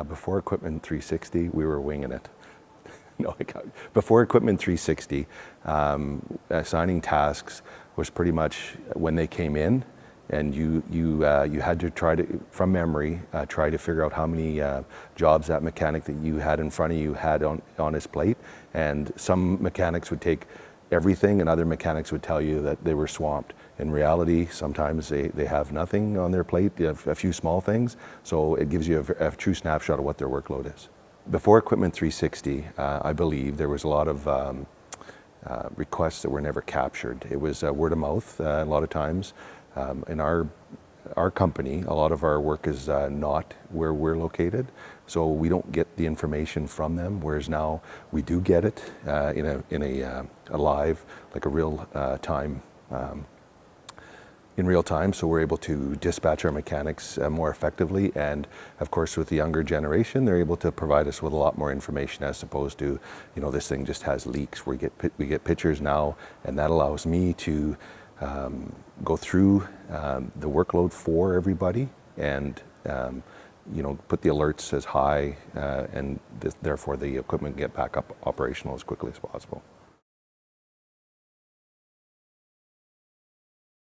Before Equipment 360, we were winging it. No, before Equipment 360, assigning tasks was pretty much when they came in, and you had to try to, from memory, try to figure out how many jobs that mechanic that you had in front of you had on his plate. And some mechanics would take everything, and other mechanics would tell you that they were swamped. In reality, sometimes they have nothing on their plate, they have a few small things, so it gives you a true snapshot of what their workload is. Before Equipment 360, I believe there was a lot of requests that were never captured. It was word of mouth a lot of times. In our company, a lot of our work is not where we're located, so we don't get the information from them, whereas now we do get it in a live, like a real time, in real time, so we're able to dispatch our mechanics more effectively. And of course, with the younger generation, they're able to provide us with a lot more information, as opposed to, this thing just has leaks. We get pictures now, and that allows me to go through the workload for everybody, and put the alerts as high, and therefore the equipment get back up operational as quickly as possible.